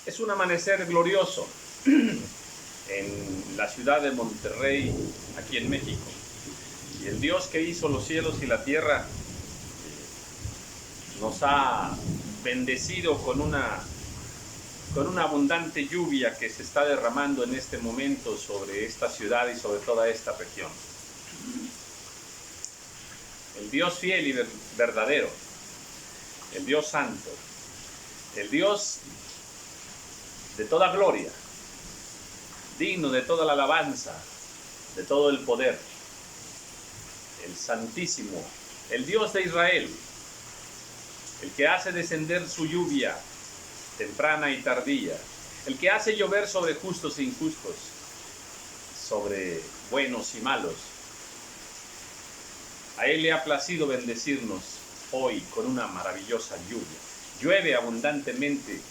Es un amanecer glorioso en la ciudad de Monterrey, aquí en México. Y el Dios que hizo los cielos y la tierra nos ha bendecido con una abundante lluvia que se está derramando en este momento sobre esta ciudad y sobre toda esta región. El Dios fiel y verdadero, el Dios santo, el Dios de toda gloria, digno de toda la alabanza, de todo el poder, el Santísimo, el Dios de Israel, el que hace descender su lluvia temprana y tardía, el que hace llover sobre justos e injustos, sobre buenos y malos. A Él le ha placido bendecirnos hoy con una maravillosa lluvia. Llueve abundantemente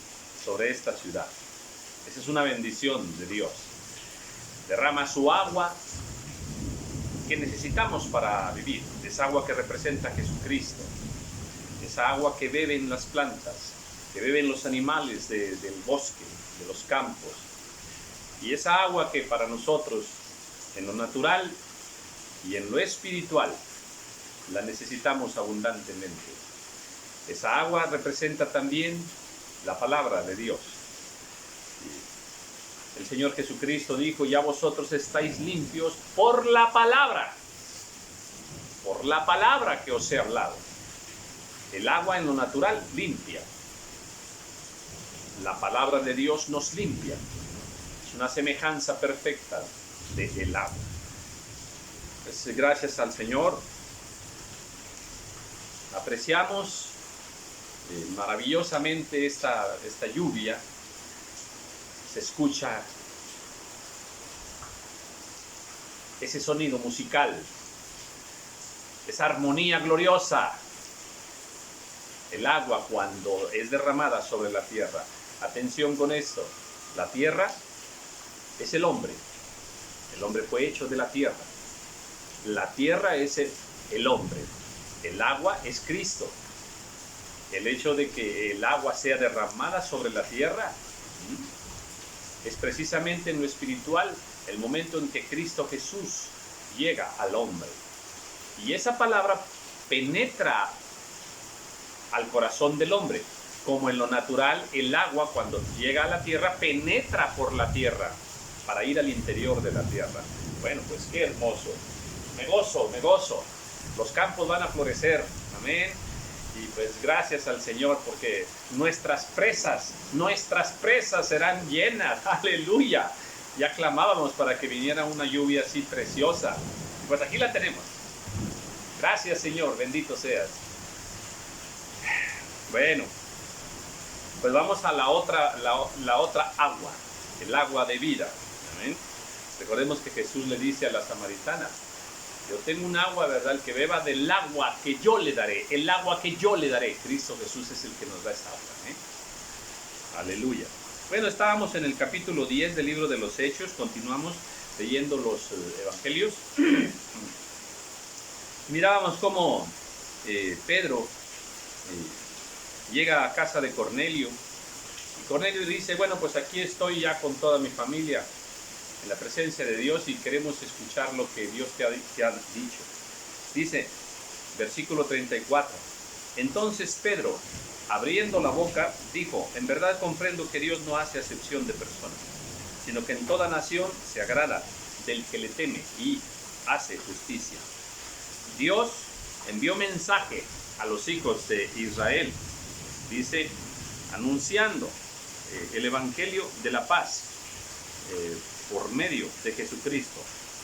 sobre esta ciudad. Esa es una bendición de Dios. Derrama su agua que necesitamos para vivir. Es agua que representa a Jesucristo. Esa agua que beben las plantas, que beben los animales del bosque, de los campos. Y esa agua que para nosotros, en lo natural y en lo espiritual, la necesitamos abundantemente. Esa agua representa también la palabra de Dios. El Señor Jesucristo dijo: ya vosotros estáis limpios por la palabra que os he hablado. El agua en lo natural limpia. La palabra de Dios nos limpia. Es una semejanza perfecta del agua. Pues gracias al Señor. Apreciamos maravillosamente esta lluvia. Se escucha ese sonido musical, esa armonía gloriosa. El agua cuando es derramada sobre la tierra. Atención con esto. La tierra es el hombre. El hombre fue hecho de la tierra. La tierra es el hombre. El agua es Cristo. El hecho de que el agua sea derramada sobre la tierra es precisamente en lo espiritual el momento en que Cristo Jesús llega al hombre. Y esa palabra penetra al corazón del hombre, como en lo natural el agua cuando llega a la tierra penetra por la tierra para ir al interior de la tierra. Bueno, pues qué hermoso. Me gozo. Los campos van a florecer. Amén. Y pues gracias al Señor porque nuestras presas serán llenas. Aleluya. Ya clamábamos para que viniera una lluvia así preciosa. Pues aquí la tenemos. Gracias, Señor. Bendito seas. Bueno, pues vamos a la otra agua, el agua de vida. ¿Amén? Recordemos que Jesús le dice a la samaritana: yo tengo un agua, ¿verdad? El que beba del agua que yo le daré, el agua que yo le daré. Cristo Jesús es el que nos da esa agua. Aleluya. Bueno, estábamos en el capítulo 10 del libro de los Hechos, continuamos leyendo los evangelios. Mirábamos cómo Pedro llega a casa de Cornelio, y Cornelio dice: bueno, pues aquí estoy ya con toda mi familia en la presencia de Dios y queremos escuchar lo que Dios te ha dicho. Dice, versículo 34, entonces Pedro, abriendo la boca, dijo: en verdad comprendo que Dios no hace acepción de personas, sino que en toda nación se agrada del que le teme y hace justicia. Dios envió mensaje a los hijos de Israel, dice, anunciando el evangelio de la paz por medio de Jesucristo.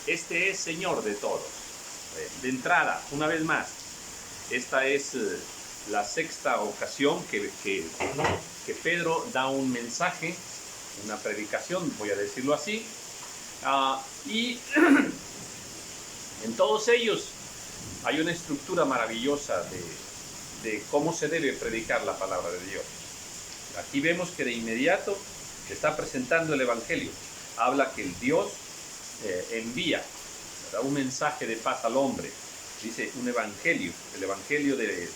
Este es Señor de todos. De entrada, una vez más, esta es la sexta ocasión que Pedro da un mensaje, una predicación, voy a decirlo así, y en todos ellos hay una estructura maravillosa de cómo se debe predicar la palabra de Dios. Aquí vemos que de inmediato está presentando el evangelio. Habla que el Dios envía, ¿verdad?, un mensaje de paz al hombre. Dice un evangelio, el evangelio de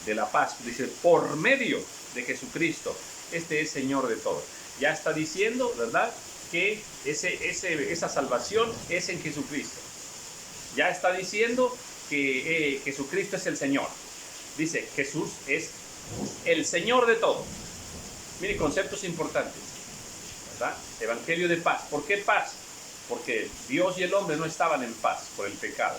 la paz. Dice por medio de Jesucristo. este es Señor de todo. Ya está diciendo, ¿verdad?, que esa salvación es en Jesucristo. Ya está diciendo que Jesucristo es el Señor. Dice, Jesús es el Señor de todo. Mire, conceptos importantes, ¿verdad? Evangelio de paz. ¿Por qué paz? Porque Dios y el hombre no estaban en paz por el pecado.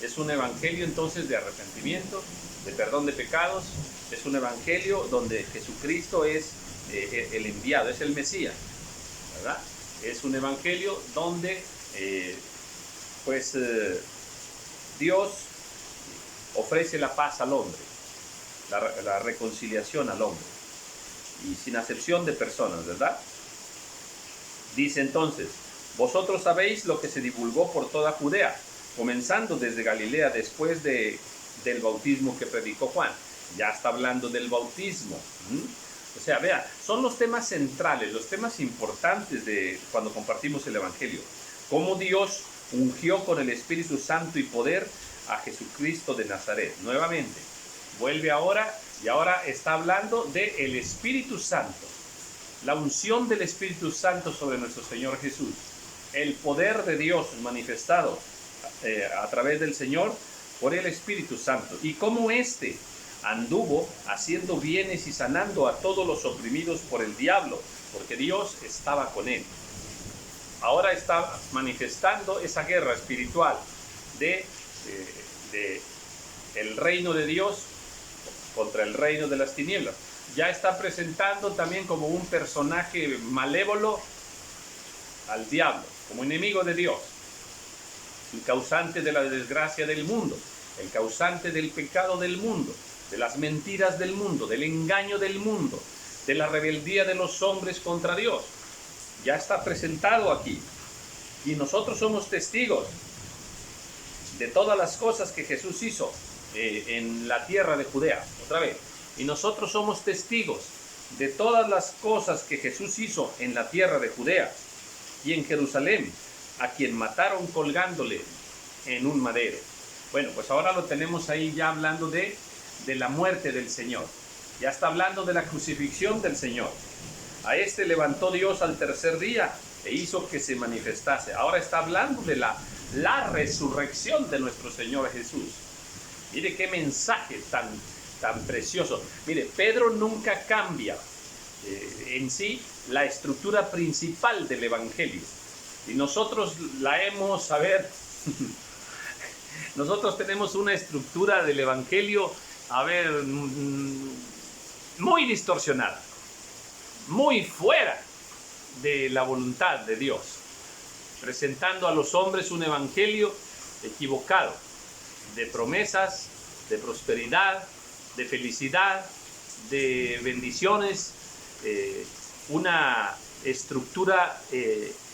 Es un evangelio entonces de arrepentimiento, de perdón de pecados. Es un evangelio donde Jesucristo es el enviado, es el Mesías, ¿verdad? Es un evangelio donde Dios ofrece la paz al hombre, la reconciliación al hombre, y sin acepción de personas, ¿verdad? Dice entonces, vosotros sabéis lo que se divulgó por toda Judea, comenzando desde Galilea después del bautismo que predicó Juan. Ya está hablando del bautismo. O sea, vea, son los temas centrales, los temas importantes de cuando compartimos el Evangelio. Cómo Dios ungió con el Espíritu Santo y poder a Jesucristo de Nazaret. Nuevamente, vuelve ahora y ahora está hablando del Espíritu Santo. La unción del Espíritu Santo sobre nuestro Señor Jesús. El poder de Dios manifestado a través del Señor por el Espíritu Santo. Y cómo éste anduvo haciendo bienes y sanando a todos los oprimidos por el diablo, porque Dios estaba con él. Ahora está manifestando esa guerra espiritual de el reino de Dios contra el reino de las tinieblas. Ya está presentando también como un personaje malévolo al diablo, como enemigo de Dios, el causante de la desgracia del mundo, el causante del pecado del mundo, de las mentiras del mundo, del engaño del mundo, de la rebeldía de los hombres contra Dios. Ya está presentado aquí. Y nosotros somos testigos de todas las cosas que Jesús hizo en la tierra de Judea. Otra vez. Y nosotros somos testigos de todas las cosas que Jesús hizo en la tierra de Judea y en Jerusalén, a quien mataron colgándole en un madero. Bueno, pues ahora lo tenemos ahí ya hablando de la muerte del Señor. Ya está hablando de la crucifixión del Señor. A este levantó Dios al tercer día e hizo que se manifestase. Ahora está hablando de la resurrección de nuestro Señor Jesús. Mire qué mensaje tan precioso. Mire, Pedro nunca cambia en sí la estructura principal del Evangelio. Y nosotros la hemos, nosotros tenemos una estructura del Evangelio, muy distorsionada, muy fuera de la voluntad de Dios, presentando a los hombres un evangelio equivocado, de promesas, de prosperidad, de felicidad, de bendiciones, una estructura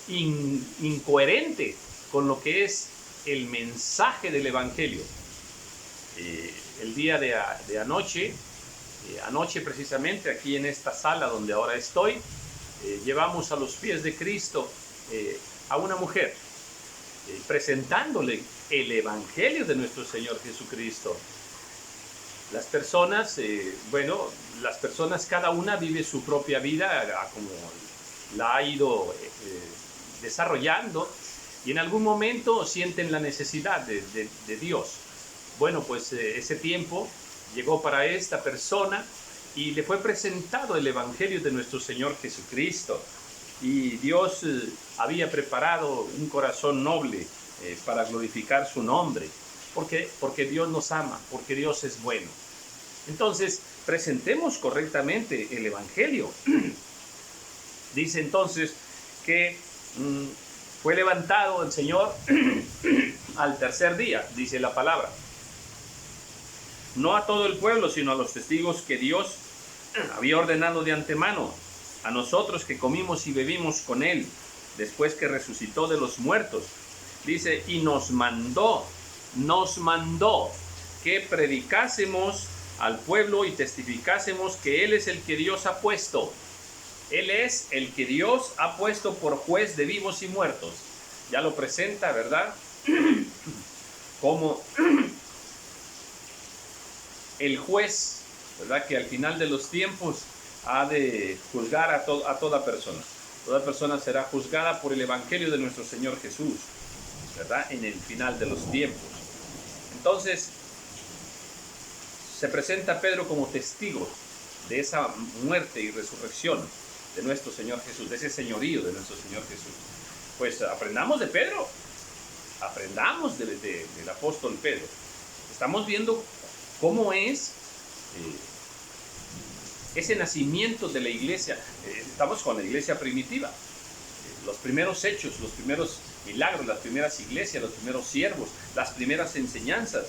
incoherente con lo que es el mensaje del evangelio. El día de anoche, precisamente aquí en esta sala donde ahora estoy, llevamos a los pies de Cristo a una mujer, presentándole el evangelio de nuestro Señor Jesucristo. Las personas, cada una vive su propia vida como la ha ido desarrollando, y en algún momento sienten la necesidad de Dios. Bueno, pues ese tiempo llegó para esta persona y le fue presentado el evangelio de nuestro Señor Jesucristo. Y Dios había preparado un corazón noble para glorificar su nombre. Porque Dios nos ama, porque Dios es bueno. Entonces, presentemos correctamente el evangelio. Dice entonces que fue levantado el Señor al tercer día, dice la palabra. No a todo el pueblo, sino a los testigos que Dios había ordenado de antemano, a nosotros que comimos y bebimos con Él, después que resucitó de los muertos. Dice, y nos mandó que predicásemos al pueblo y testificásemos que Él es el que Dios ha puesto. Él es el que Dios ha puesto por juez de vivos y muertos. Ya lo presenta, ¿verdad? Como el juez, ¿verdad? Que al final de los tiempos ha de juzgar a toda persona. Toda persona será juzgada por el evangelio de nuestro Señor Jesús, ¿verdad? En el final de los tiempos. Entonces, se presenta Pedro como testigo de esa muerte y resurrección de nuestro Señor Jesús, de ese señorío de nuestro Señor Jesús. Pues aprendamos de Pedro, aprendamos del apóstol Pedro. Estamos viendo cómo es ese nacimiento de la iglesia. Estamos con la iglesia primitiva. Los primeros hechos, los primeros milagros, las primeras iglesias, los primeros siervos, las primeras enseñanzas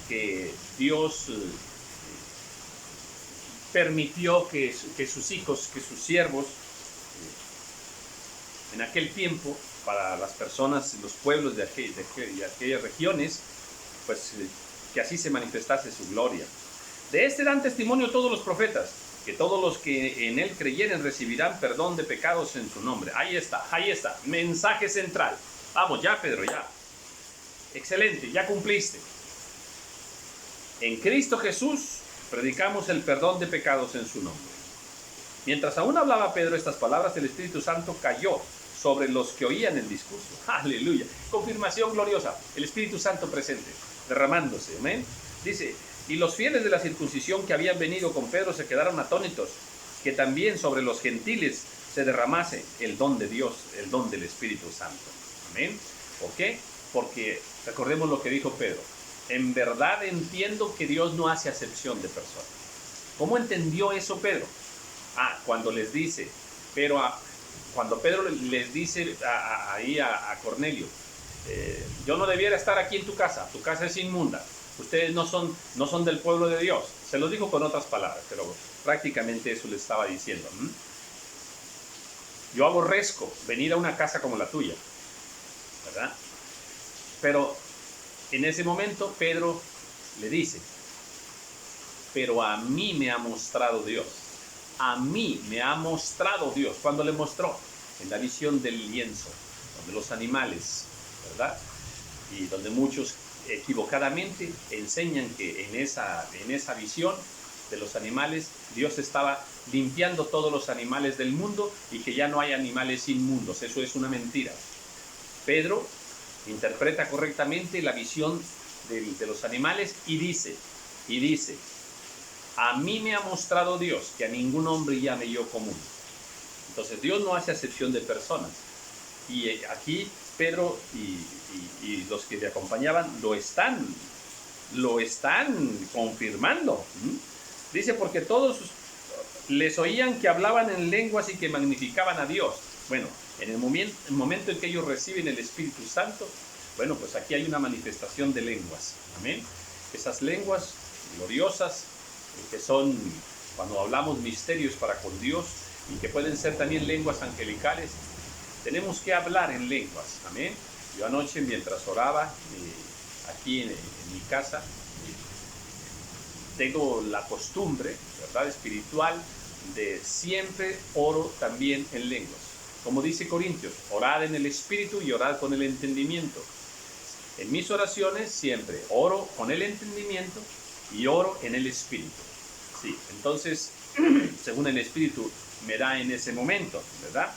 que Dios permitió que sus hijos, que sus siervos, en aquel tiempo, para las personas, los pueblos de aquellas regiones, pues que así se manifestase su gloria. De este dan testimonio todos los profetas, que todos los que en él creyeren recibirán perdón de pecados en su nombre. Ahí está, mensaje central. Vamos, ya Pedro, ya. Excelente, ya cumpliste. En Cristo Jesús predicamos el perdón de pecados en su nombre. Mientras aún hablaba Pedro estas palabras, el Espíritu Santo cayó sobre los que oían el discurso. Aleluya. Confirmación gloriosa. El Espíritu Santo presente, derramándose. Amén. Dice, y los fieles de la circuncisión que habían venido con Pedro se quedaron atónitos, que también sobre los gentiles se derramase el don de Dios, el don del Espíritu Santo. Amén. ¿Por qué? Porque recordemos lo que dijo Pedro. En verdad entiendo que Dios no hace acepción de personas. ¿Cómo entendió eso Pedro? Cuando les dice, cuando Pedro les dice ahí a Cornelio, yo no debiera estar aquí en tu casa es inmunda, ustedes no son del pueblo de Dios. Se lo dijo con otras palabras, pero prácticamente eso le estaba diciendo. Yo aborrezco venir a una casa como la tuya, ¿verdad? Pero en ese momento Pedro le dice, pero a mí me ha mostrado Dios. A mí me ha mostrado Dios. ¿Cuándo le mostró? En la visión del lienzo, donde los animales, ¿verdad? Y donde muchos equivocadamente enseñan que en esa visión de los animales, Dios estaba limpiando todos los animales del mundo y que ya no hay animales inmundos. Eso es una mentira. Pedro interpreta correctamente la visión de los animales y dice, a mí me ha mostrado Dios que a ningún hombre llame yo común. Entonces Dios no hace acepción de personas. Y aquí Pedro y los que le acompañaban lo están confirmando. Dice, porque todos les oían que hablaban en lenguas y que magnificaban a Dios. Bueno, en el momento en que ellos reciben el Espíritu Santo, bueno, pues aquí hay una manifestación de lenguas. Amén. Esas lenguas gloriosas, que son, cuando hablamos misterios para con Dios, y que pueden ser también lenguas angelicales, tenemos que hablar en lenguas. Amén. Yo anoche, mientras oraba aquí en mi casa, tengo la costumbre, ¿verdad?, espiritual, de siempre oro también en lenguas. Como dice Corintios, orad en el Espíritu y orad con el entendimiento. En mis oraciones siempre oro con el entendimiento y oro en el Espíritu. Sí, entonces, según el Espíritu me da en ese momento, ¿verdad?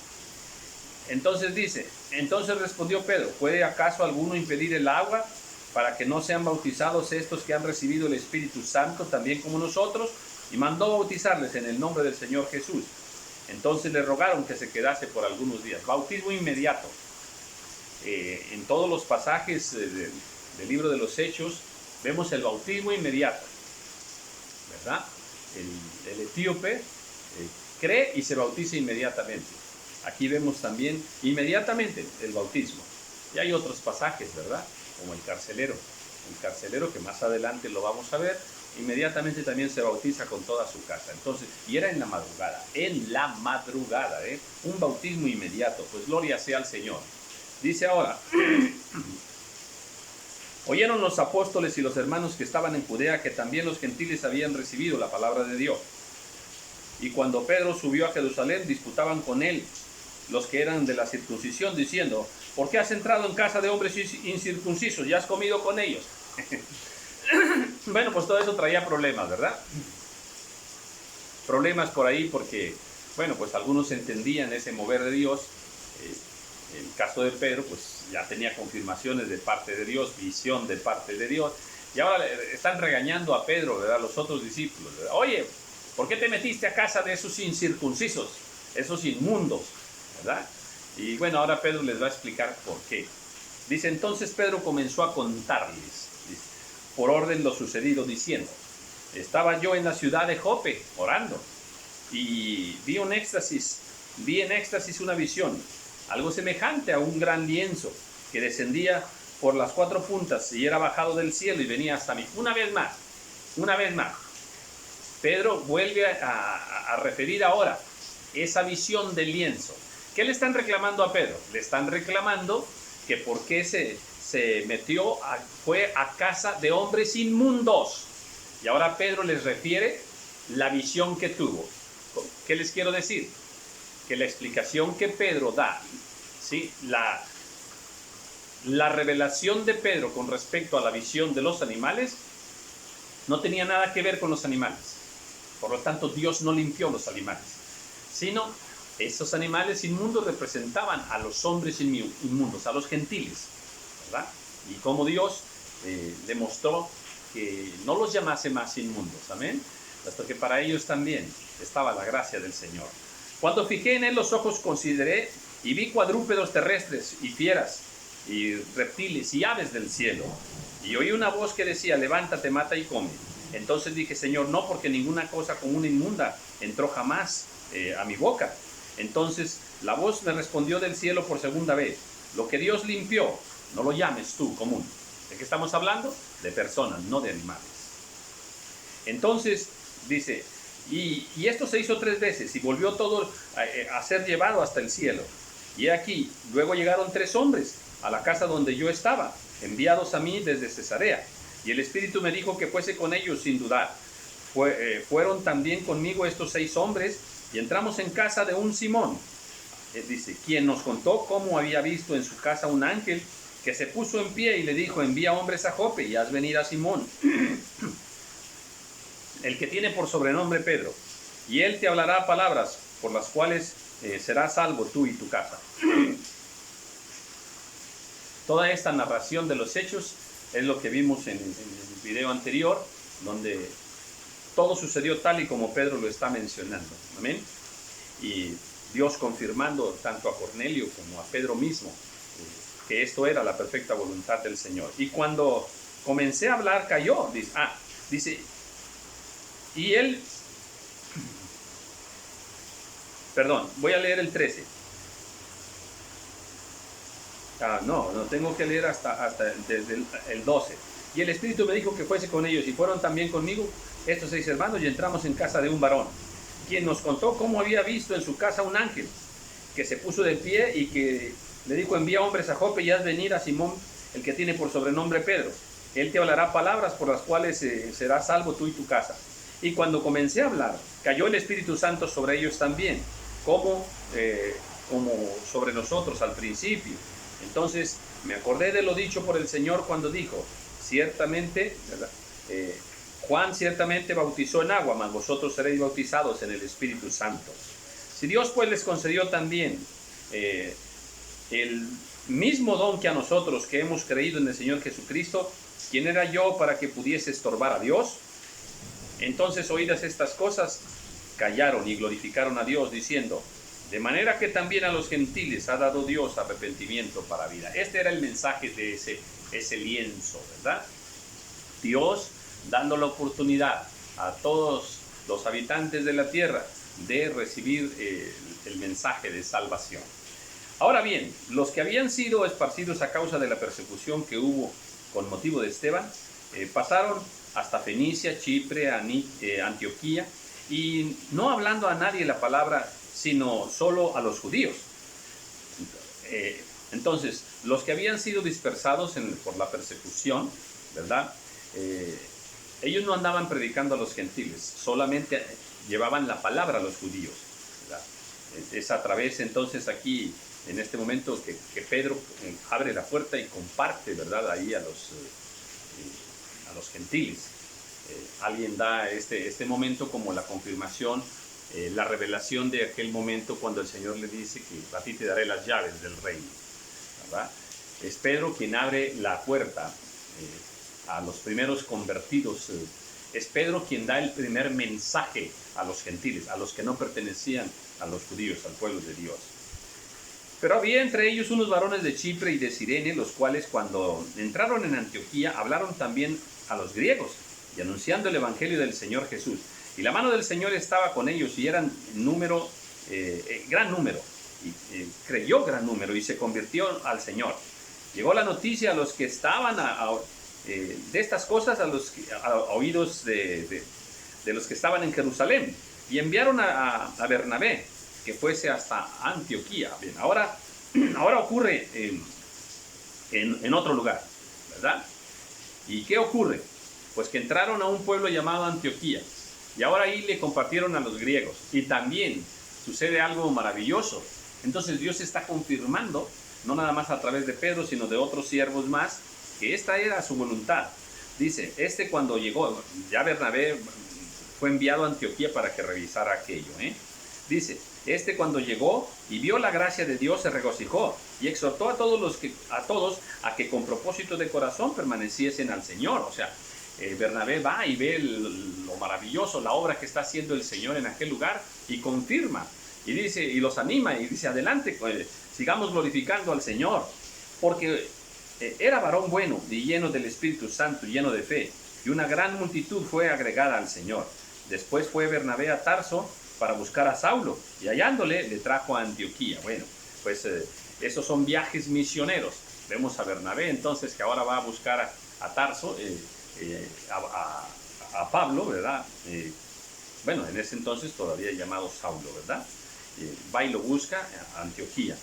Entonces dice, entonces respondió Pedro, ¿puede acaso alguno impedir el agua para que no sean bautizados estos que han recibido el Espíritu Santo también como nosotros? Y mandó bautizarles en el nombre del Señor Jesús. Entonces le rogaron que se quedase por algunos días. Bautismo inmediato. En todos los pasajes del libro de los Hechos vemos el bautismo inmediato, ¿verdad? El etíope cree y se bautiza inmediatamente. Aquí vemos también inmediatamente el bautismo. Y hay otros pasajes, ¿verdad? Como el carcelero que más adelante lo vamos a ver, inmediatamente también se bautiza con toda su casa. Entonces, y era en la madrugada, un bautismo inmediato. Pues gloria sea al Señor. Dice ahora, oyeron los apóstoles y los hermanos que estaban en Judea que también los gentiles habían recibido la palabra de Dios. Y cuando Pedro subió a Jerusalén, disputaban con él los que eran de la circuncisión, diciendo, ¿por qué has entrado en casa de hombres incircuncisos y has comido con ellos? Bueno, pues todo eso traía problemas, ¿verdad? problemas por ahí porque, bueno, pues algunos entendían ese mover de Dios. En el caso de Pedro, pues ya tenía confirmaciones de parte de Dios, visión de parte de Dios. Y ahora están regañando a Pedro, ¿verdad? Los otros discípulos, ¿verdad? Oye, ¿por qué te metiste a casa de esos incircuncisos, esos inmundos, ¿verdad? Y bueno, ahora Pedro les va a explicar por qué. Dice, entonces Pedro comenzó a contarles, dice, por orden lo sucedido, diciendo, estaba yo en la ciudad de Jope, orando, y vi en éxtasis una visión, algo semejante a un gran lienzo, que descendía por las 4 puntas y era bajado del cielo y venía hasta mí. Una vez más, Pedro vuelve a referir ahora esa visión del lienzo. ¿Qué le están reclamando a Pedro? Le están reclamando que por qué se metió, fue a casa de hombres inmundos. Y ahora Pedro les refiere la visión que tuvo. ¿Qué les quiero decir? Que la explicación que Pedro da, ¿sí? La revelación de Pedro con respecto a la visión de los animales no tenía nada que ver con los animales. Por lo tanto, Dios no limpió los animales, sino esos animales inmundos representaban a los hombres inmundos, a los gentiles, ¿verdad? Y como Dios demostró que no los llamase más inmundos, amén, hasta que para ellos también estaba la gracia del Señor. Cuando fijé en él los ojos, consideré y vi cuadrúpedos terrestres y fieras y reptiles y aves del cielo. Y oí una voz que decía, levántate, mata y come. Entonces dije, Señor, no, porque ninguna cosa común inmunda entró jamás a mi boca. Entonces la voz me respondió del cielo por segunda vez, lo que Dios limpió, no lo llames tú común. ¿De qué estamos hablando? De personas, no de animales. Entonces dice, y esto se hizo 3 veces y volvió todo a ser llevado hasta el cielo. Y aquí, luego llegaron 3 hombres a la casa donde yo estaba, enviados a mí desde Cesarea. Y el Espíritu me dijo que fuese con ellos sin dudar. Fueron también conmigo estos 6 hombres y entramos en casa de un Simón. Dice, quien nos contó cómo había visto en su casa un ángel que se puso en pie y le dijo, envía hombres a Jope y haz venir a Simón, el que tiene por sobrenombre Pedro, y él te hablará palabras por las cuales serás salvo tú y tu casa. Toda esta narración de los hechos es lo que vimos en el video anterior, donde todo sucedió tal y como Pedro lo está mencionando. Amén. Y Dios confirmando tanto a Cornelio como a Pedro mismo que esto era la perfecta voluntad del Señor. Y cuando comencé a hablar, cayó. Dice, y él, perdón, voy a leer el 13. No, tengo que leer hasta desde el 12. Y el Espíritu me dijo que fuese con ellos, y fueron también conmigo estos 6 hermanos, y entramos en casa de un varón, quien nos contó cómo había visto en su casa un ángel, que se puso de pie y que le dijo, envía hombres a Jope y haz venir a Simón, el que tiene por sobrenombre Pedro. Él te hablará palabras por las cuales serás salvo tú y tu casa. Y cuando comencé a hablar, cayó el Espíritu Santo sobre ellos también, como sobre nosotros al principio. Entonces me acordé de lo dicho por el Señor cuando dijo, ciertamente, ¿verdad? Juan ciertamente bautizó en agua, mas vosotros seréis bautizados en el Espíritu Santo. Si Dios pues les concedió también el mismo don que a nosotros que hemos creído en el Señor Jesucristo, ¿quién era yo para que pudiese estorbar a Dios? Entonces, oídas estas cosas, callaron y glorificaron a Dios, diciendo, de manera que también a los gentiles ha dado Dios arrepentimiento para vida. Este era el mensaje de ese lienzo, ¿verdad? Dios dando la oportunidad a todos los habitantes de la tierra de recibir el mensaje de salvación. Ahora bien, los que habían sido esparcidos a causa de la persecución que hubo con motivo de Esteban, pasaron hasta Fenicia, Chipre, Antioquía, y no hablando a nadie la palabra, sino solo a los judíos. Entonces, los que habían sido dispersados por la persecución, ¿verdad? Ellos no andaban predicando a los gentiles, solamente llevaban la palabra a los judíos, ¿verdad? Es a través entonces aquí, en este momento, que Pedro abre la puerta y comparte, ¿verdad?, ahí a los gentiles. Alguien da este momento como la confirmación la revelación de aquel momento cuando el Señor le dice que a ti te daré las llaves del reino, ¿verdad? Es Pedro quien abre la puerta a los primeros convertidos. Es Pedro quien da el primer mensaje a los gentiles, a los que no pertenecían a los judíos, al pueblo de Dios. Pero había entre ellos unos varones de Chipre y de Cirene, los cuales cuando entraron en Antioquía hablaron también a los griegos y anunciando el evangelio del Señor Jesús. Y la mano del Señor estaba con ellos y eran número, gran número, y creyó gran número y se convirtió al Señor. Llegó la noticia a los que estaban de estas cosas, a oídos de los que estaban en Jerusalén, y enviaron a Bernabé que fuese hasta Antioquía. Bien, ahora ocurre en otro lugar, ¿verdad? ¿Y qué ocurre? Pues que entraron a un pueblo llamado Antioquía, y ahora ahí le compartieron a los griegos, y también sucede algo maravilloso. Entonces Dios está confirmando, no nada más a través de Pedro, sino de otros siervos más, que esta era su voluntad. Dice, cuando llegó, ya Bernabé fue enviado a Antioquía para que revisara aquello, Dice, cuando llegó y vio la gracia de Dios se regocijó y exhortó a todos a que con propósito de corazón permaneciesen al Señor. O sea, Bernabé va y ve lo maravilloso, la obra que está haciendo el Señor en aquel lugar y confirma y dice, y los anima y dice, adelante, sigamos glorificando al Señor, porque era varón bueno y lleno del Espíritu Santo, lleno de fe, y una gran multitud fue agregada al Señor. Después fue Bernabé a Tarso para buscar a Saulo, y hallándole le trajo a Antioquía. Bueno, pues esos son viajes misioneros. Vemos a Bernabé entonces que ahora va a buscar a Tarso, a Pablo, ¿verdad? Bueno, en ese entonces todavía llamado Saulo, ¿verdad? Va y lo busca a Antioquía.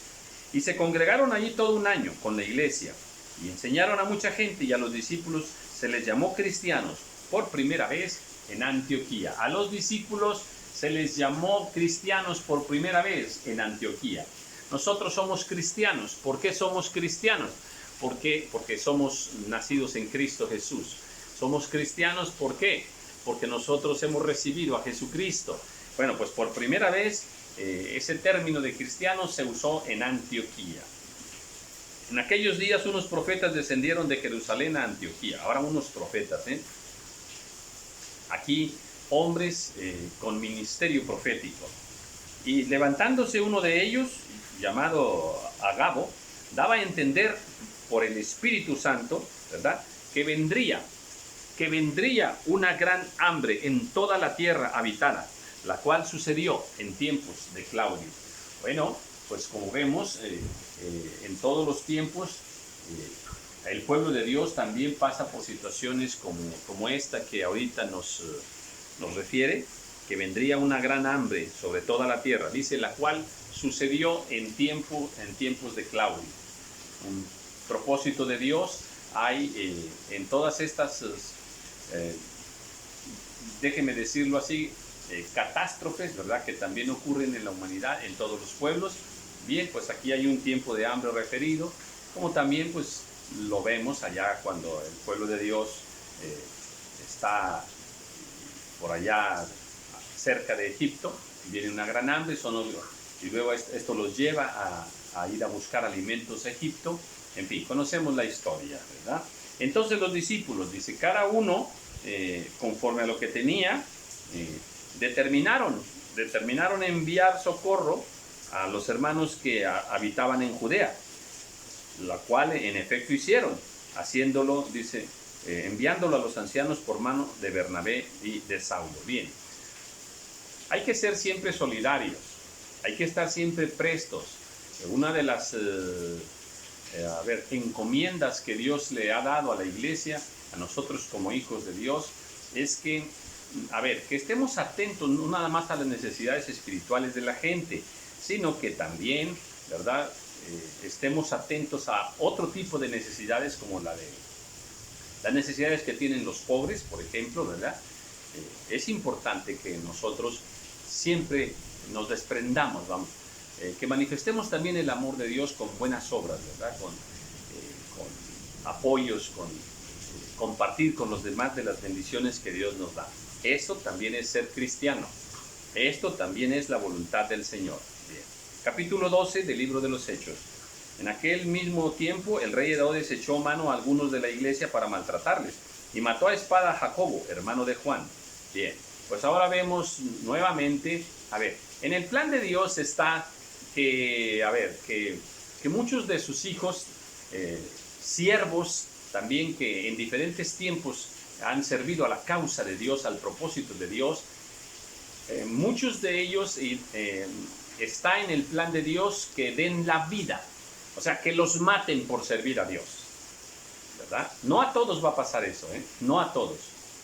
Y se congregaron allí todo un año con la iglesia, y enseñaron a mucha gente, y a los discípulos se les llamó cristianos por primera vez en Antioquía. A los discípulos se les llamó cristianos por primera vez en Antioquía. Nosotros somos cristianos. ¿Por qué somos cristianos? Porque somos nacidos en Cristo Jesús. Somos cristianos, ¿por qué? Porque nosotros hemos recibido a Jesucristo. Bueno, pues por primera vez ese término de cristianos se usó en Antioquía. En aquellos días unos profetas descendieron de Jerusalén a Antioquía. Ahora unos profetas, Aquí hombres con ministerio profético. Y levantándose uno de ellos, llamado Agabo, daba a entender por el Espíritu Santo, ¿verdad?, que vendría una gran hambre en toda la tierra habitada, la cual sucedió en tiempos de Claudio. Bueno, pues como vemos, en todos los tiempos, el pueblo de Dios también pasa por situaciones como esta que ahorita nos refiere, que vendría una gran hambre sobre toda la tierra, dice, la cual sucedió en tiempos de Claudio. Un propósito de Dios hay en todas estas, déjeme decirlo así, catástrofes, ¿verdad?, que también ocurren en la humanidad, en todos los pueblos. Bien, pues aquí hay un tiempo de hambre referido, como también pues lo vemos allá cuando el pueblo de Dios está por allá cerca de Egipto, viene una gran hambre, y luego esto los lleva a ir a buscar alimentos a Egipto. En fin, conocemos la historia, ¿verdad? Entonces los discípulos, dice, cada uno, conforme a lo que tenía, determinaron enviar socorro a los hermanos que habitaban en Judea, la cual en efecto hicieron, haciéndolo, dice, enviándolo a los ancianos por mano de Bernabé y de Saulo. Bien, hay que ser siempre solidarios, hay que estar siempre prestos. Una de las encomiendas que Dios le ha dado a la iglesia, a nosotros como hijos de Dios, es que estemos atentos no nada más a las necesidades espirituales de la gente, sino que también, ¿verdad?, estemos atentos a otro tipo de necesidades, como las necesidades que tienen los pobres, por ejemplo, ¿verdad? Es importante que nosotros siempre nos desprendamos, que manifestemos también el amor de Dios con buenas obras, ¿verdad?, con apoyos, con compartir con los demás de las bendiciones que Dios nos da. Eso también es ser cristiano. Esto también es la voluntad del Señor. Bien. Capítulo 12 del libro de los Hechos. En aquel mismo tiempo el rey Herodes echó mano a algunos de la iglesia para maltratarles y mató a espada a Jacobo, hermano de Juan. Bien, pues ahora vemos nuevamente, en el plan de Dios está que muchos de sus hijos, siervos también que en diferentes tiempos han servido a la causa de Dios, al propósito de Dios, muchos de ellos está en el plan de Dios que den la vida, o sea, que los maten por servir a Dios, ¿verdad? No a todos va a pasar eso, no a todos,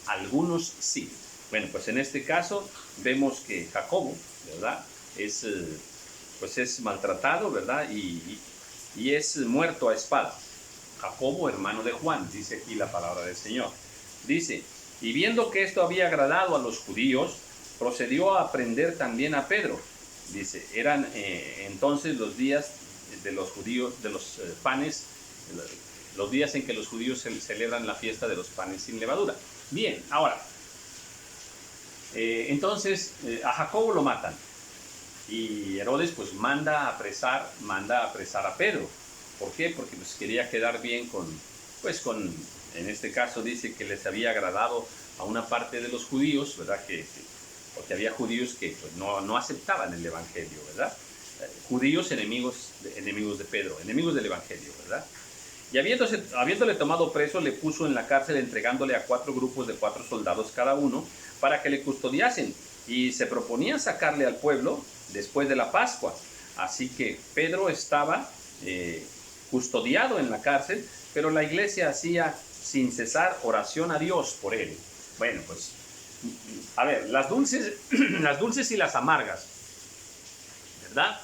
algunos sí. Bueno, pues en este caso vemos que Jacobo, ¿verdad? Pues es maltratado, ¿verdad? Y es muerto a espada. Jacobo, hermano de Juan, dice aquí la palabra del Señor. Dice, y viendo que esto había agradado a los judíos, procedió a prender también a Pedro. Dice, eran entonces los días de los judíos, de los panes, los días en que los judíos celebran la fiesta de los panes sin levadura. Bien, ahora, entonces a Jacobo lo matan. Y Herodes pues manda a apresar a Pedro. ¿Por qué? Porque pues quería quedar bien en este caso dice que les había agradado a una parte de los judíos, ¿verdad? Porque había judíos que pues, no aceptaban el evangelio, ¿verdad? Judíos enemigos de Pedro, enemigos del evangelio, ¿verdad? Y habiéndole tomado preso, le puso en la cárcel entregándole a 4 grupos de 4 soldados cada uno para que le custodiasen, y se proponía sacarle al pueblo después de la Pascua. Así que Pedro estaba custodiado en la cárcel, pero la iglesia hacía sin cesar oración a Dios por él. Bueno, pues, las dulces y las amargas, ¿verdad?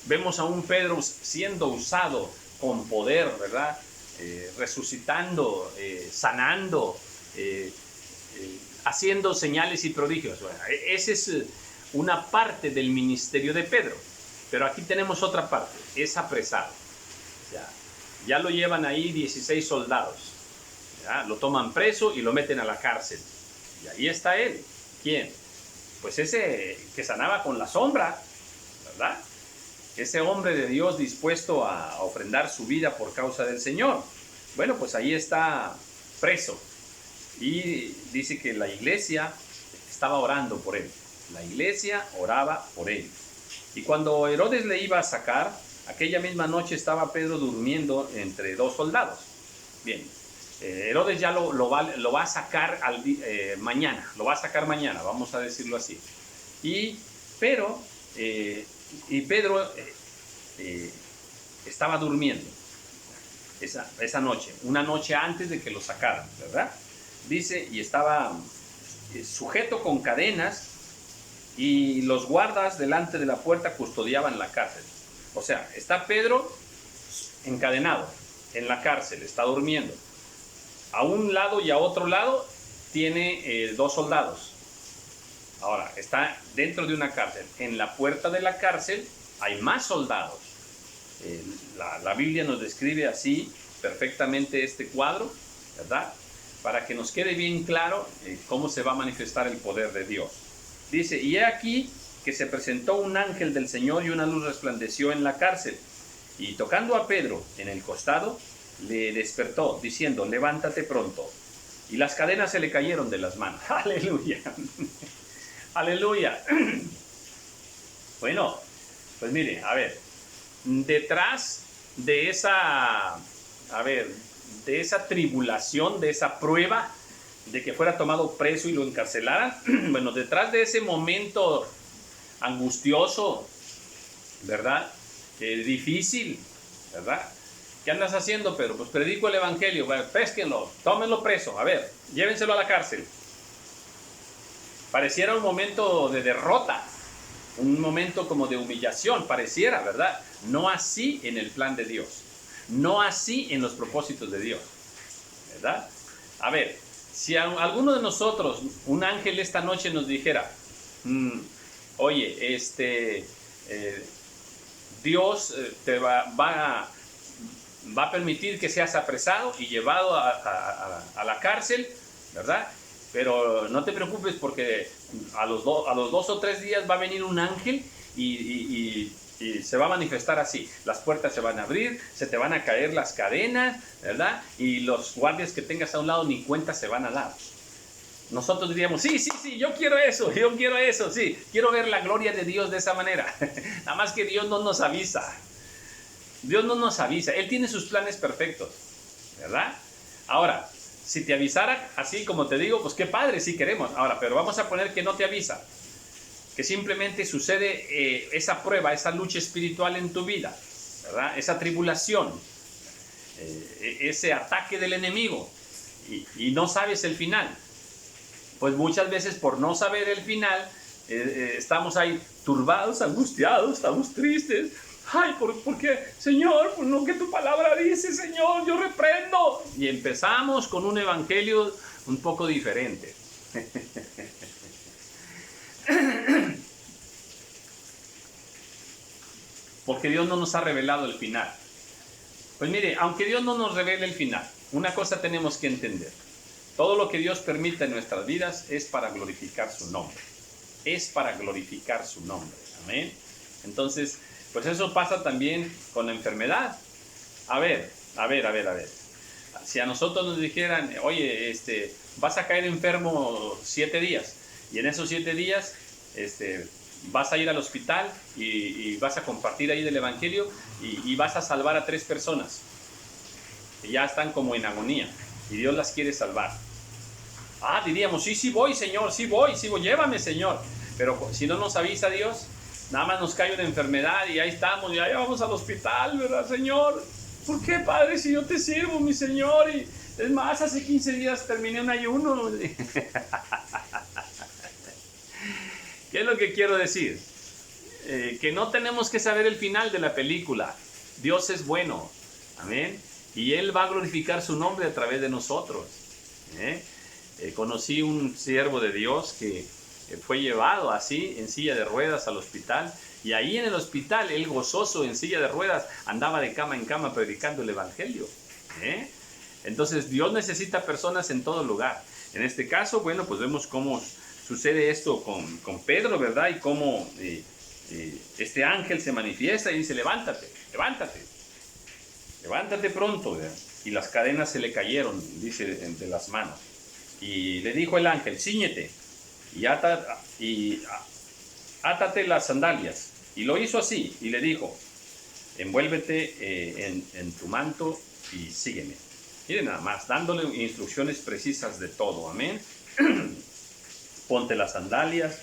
Vemos a un Pedro siendo usado con poder, ¿verdad? Resucitando, sanando, haciendo señales y prodigios. Bueno, esa es una parte del ministerio de Pedro. Pero aquí tenemos otra parte, es apresado. Ya lo llevan ahí 16 soldados. ¿Ya? Lo toman preso y lo meten a la cárcel. Y ahí está él. ¿Quién? Pues ese que sanaba con la sombra, ¿verdad? Ese hombre de Dios dispuesto a ofrendar su vida por causa del Señor. Bueno, pues ahí está preso. Y dice que la iglesia estaba orando por él. La iglesia oraba por él. Y cuando Herodes le iba a sacar, aquella misma noche estaba Pedro durmiendo entre 2 soldados. Bien, Herodes ya lo va a sacar mañana, lo va a sacar mañana, vamos a decirlo así. Y Pedro estaba durmiendo esa noche, una noche antes de que lo sacaran, ¿verdad? Dice, y estaba sujeto con cadenas, y los guardas delante de la puerta custodiaban la cárcel. O sea, está Pedro encadenado en la cárcel, está durmiendo. A un lado y a otro lado tiene 2 soldados. Ahora, está dentro de una cárcel. En la puerta de la cárcel hay más soldados. La Biblia nos describe así perfectamente este cuadro, ¿verdad? Para que nos quede bien claro cómo se va a manifestar el poder de Dios. Dice, y he aquí que se presentó un ángel del Señor y una luz resplandeció en la cárcel. Y tocando a Pedro en el costado, le despertó, diciendo, levántate pronto. Y las cadenas se le cayeron de las manos. ¡Aleluya! ¡Aleluya! Bueno, pues mire, detrás de esa tribulación, de esa prueba, de que fuera tomado preso y lo encarcelaran, bueno, detrás de ese momento angustioso, ¿verdad? Difícil, ¿verdad? ¿Qué andas haciendo, Pedro? Pues predico el evangelio. Bueno, pésquenlo, tómenlo preso, llévenselo a la cárcel. Pareciera un momento de derrota, un momento como de humillación, pareciera, ¿verdad? No así en el plan de Dios, no así en los propósitos de Dios, ¿verdad? Si a alguno de nosotros, un ángel esta noche nos dijera, oye, Dios te va a permitir que seas apresado y llevado a la cárcel, ¿verdad? pero no te preocupes porque a los 2 o 3 días va a venir un ángel y se va a manifestar así. Las puertas se van a abrir, se te van a caer las cadenas, ¿verdad? Y los guardias que tengas a un lado ni cuenta se van a dar. Nosotros diríamos, sí, yo quiero eso, sí, quiero ver la gloria de Dios de esa manera. Nada más que Dios no nos avisa. Dios no nos avisa, Él tiene sus planes perfectos, ¿verdad? Ahora, si te avisara así como te digo, pues qué padre, sí queremos. Ahora, pero vamos a poner que no te avisa, que simplemente sucede esa prueba, esa lucha espiritual en tu vida, ¿verdad? Esa tribulación, ese ataque del enemigo, y no sabes el final. Pues muchas veces por no saber el final, estamos ahí turbados, angustiados, estamos tristes. Ay, ¿por qué? Señor, por lo que tu palabra dice, Señor, yo reprendo. Y empezamos con un evangelio un poco diferente. Porque Dios no nos ha revelado el final. Pues mire, aunque Dios no nos revele el final, una cosa tenemos que entender. Todo lo que Dios permite en nuestras vidas es para glorificar su nombre. Es para glorificar su nombre. Amén. Entonces, pues eso pasa también con la enfermedad. A ver. Si a nosotros nos dijeran, oye, vas a caer enfermo 7 días. Y en esos 7 días, vas a ir al hospital y vas a compartir ahí del evangelio y vas a salvar a 3 personas. Que ya están como en agonía. Y Dios las quiere salvar. Diríamos, sí voy, Señor, sí voy, llévame, Señor. Pero si no nos avisa Dios, nada más nos cae una enfermedad y ahí estamos, y ahí vamos al hospital, ¿verdad, Señor? ¿Por qué, Padre, si yo te sirvo, mi Señor? Y es más, hace 15 días terminé un ayuno. ¿Qué es lo que quiero decir? Que no tenemos que saber el final de la película. Dios es bueno, amén. Y Él va a glorificar su nombre a través de nosotros. Conocí un siervo de Dios que fue llevado así en silla de ruedas al hospital, y ahí en el hospital él, gozoso en silla de ruedas, andaba de cama en cama predicando el evangelio. Entonces Dios necesita personas en todo lugar. En este caso, bueno, pues vemos cómo sucede esto con Pedro, ¿verdad? Y cómo este ángel se manifiesta y dice, levántate pronto, ¿verdad? Y las cadenas se le cayeron, dice, de las manos. Y le dijo el ángel, cíñete y átate las sandalias. Y lo hizo así, y le dijo, envuélvete en tu manto y sígueme. Miren nada más, dándole instrucciones precisas de todo, amén. Ponte las sandalias,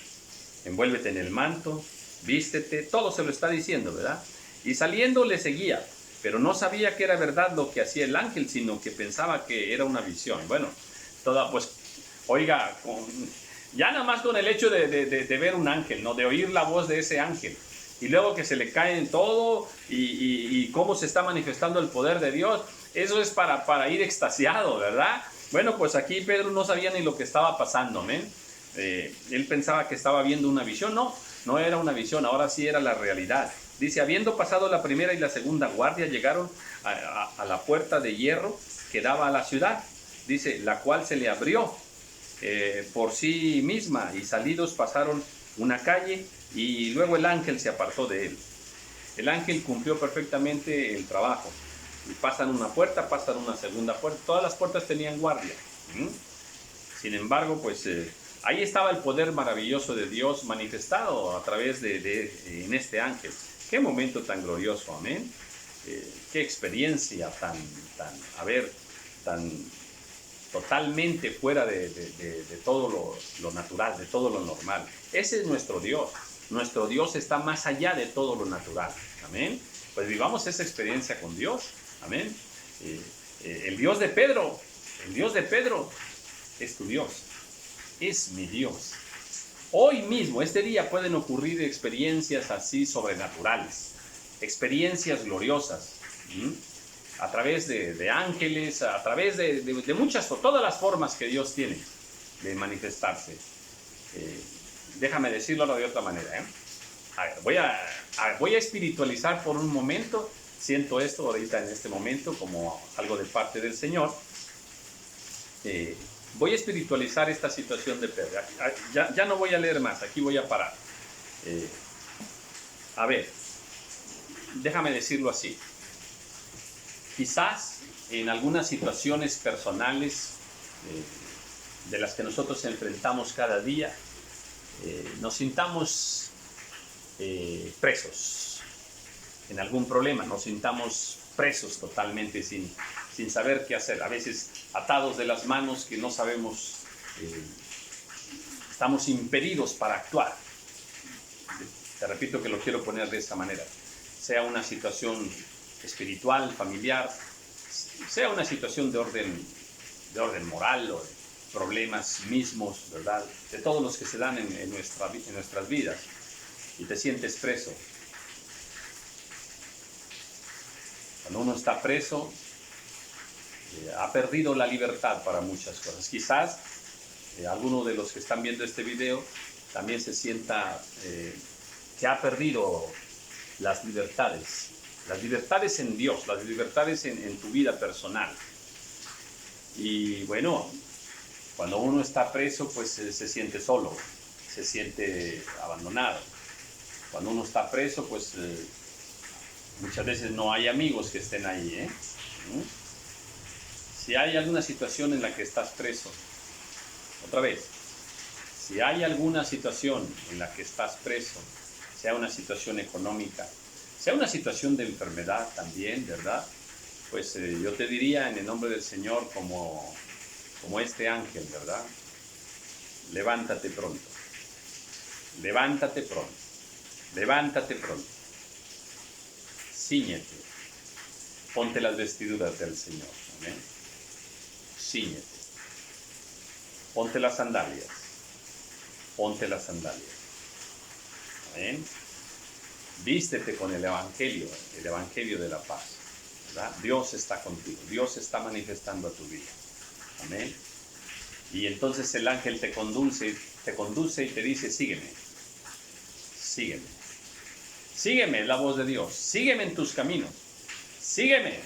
envuélvete en el manto, vístete, todo se lo está diciendo, ¿verdad? Y saliendo le seguía, pero no sabía que era verdad lo que hacía el ángel, sino que pensaba que era una visión. Bueno, oiga, ya nada más con el hecho de ver un ángel, ¿no? De oír la voz de ese ángel, y luego que se le cae en todo, y cómo se está manifestando el poder de Dios, eso es para ir extasiado, ¿verdad? Bueno, pues aquí Pedro no sabía ni lo que estaba pasando, ¿men? Él pensaba que estaba viendo una visión. No era una visión, ahora sí era la realidad. Dice, habiendo pasado la primera y la segunda guardia, llegaron a la puerta de hierro que daba a la ciudad, dice, la cual se le abrió por sí misma, y salidos pasaron una calle, y luego el ángel se apartó de él. El ángel cumplió perfectamente el trabajo. Y pasan una puerta, pasan una segunda puerta, todas las puertas tenían guardia. Sin embargo, pues ahí estaba el poder maravilloso de Dios manifestado a través en este ángel. Qué momento tan glorioso, amén. Qué experiencia tan totalmente fuera de todo lo natural, de todo lo normal. Ese es nuestro Dios. Nuestro Dios está más allá de todo lo natural, amén. Pues vivamos esa experiencia con Dios, amén. El Dios de Pedro es tu Dios, es mi Dios. Hoy mismo, este día, pueden ocurrir experiencias así sobrenaturales, experiencias gloriosas, a través de ángeles, a través de todas las formas que Dios tiene de manifestarse. Déjame decirlo de otra manera. A ver, voy a espiritualizar por un momento. Siento esto ahorita en este momento como algo de parte del Señor. Voy a espiritualizar esta situación de Pedro. Ya no voy a leer más, aquí voy a parar. A ver, déjame decirlo así. Quizás en algunas situaciones personales de las que nosotros enfrentamos cada día, nos sintamos presos en algún problema, nos sintamos presos totalmente sin saber qué hacer, a veces atados de las manos que no sabemos, estamos impedidos para actuar. Te repito que lo quiero poner de esta manera, sea una situación espiritual, familiar, sea una situación de orden moral o de problemas mismos, ¿verdad? De todos los que se dan en nuestras vidas, y te sientes preso. Cuando uno está preso, ha perdido la libertad para muchas cosas. Quizás alguno de los que están viendo este video también se sienta que ha perdido las libertades en Dios, las libertades en tu vida personal. Y bueno, cuando uno está preso, pues se siente solo, se siente abandonado. Cuando uno está preso, pues muchas veces no hay amigos que estén ahí, Si hay alguna situación en la que estás preso, otra vez, si hay alguna situación en la que estás preso, sea una situación económica, sea una situación de enfermedad también, ¿verdad? Pues yo te diría en el nombre del Señor como este ángel, ¿verdad? Levántate pronto, levántate pronto, levántate pronto, cíñete, ponte las vestiduras del Señor, ¿amén? Cíñete, ponte las sandalias, ¿amén? Vístete con el evangelio de la paz, ¿verdad? Dios está contigo, Dios está manifestando a tu vida, amén. Y entonces el ángel te conduce y te dice, sígueme, sígueme, sígueme, es la voz de Dios, sígueme en tus caminos, sígueme,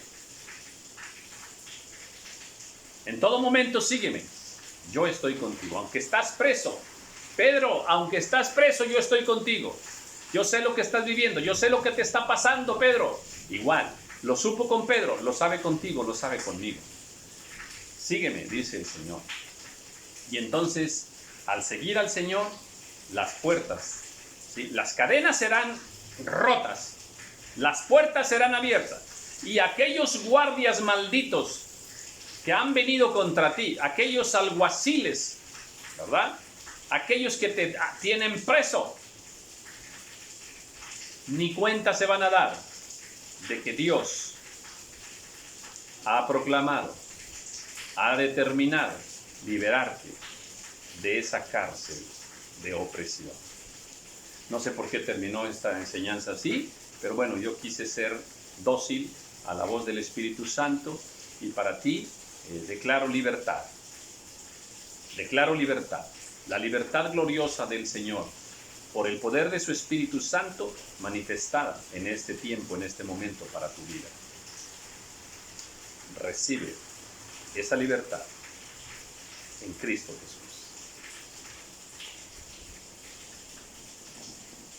en todo momento sígueme, yo estoy contigo, aunque estás preso, Pedro, aunque estás preso, yo estoy contigo. Yo sé lo que estás viviendo, yo sé lo que te está pasando, Pedro. Igual, lo supo con Pedro, lo sabe contigo, lo sabe conmigo. Sígueme, dice el Señor. Y entonces, al seguir al Señor, las puertas, ¿sí? Las cadenas serán rotas, las puertas serán abiertas. Y aquellos guardias malditos que han venido contra ti, aquellos alguaciles, ¿verdad? Aquellos que te tienen preso, ni cuenta se van a dar de que Dios ha proclamado, ha determinado liberarte de esa cárcel de opresión. No sé por qué terminó esta enseñanza así, pero bueno, yo quise ser dócil a la voz del Espíritu Santo y para ti declaro libertad. Declaro libertad, la libertad gloriosa del Señor, por el poder de su Espíritu Santo manifestada en este tiempo, en este momento para tu vida. Recibe esa libertad en Cristo Jesús.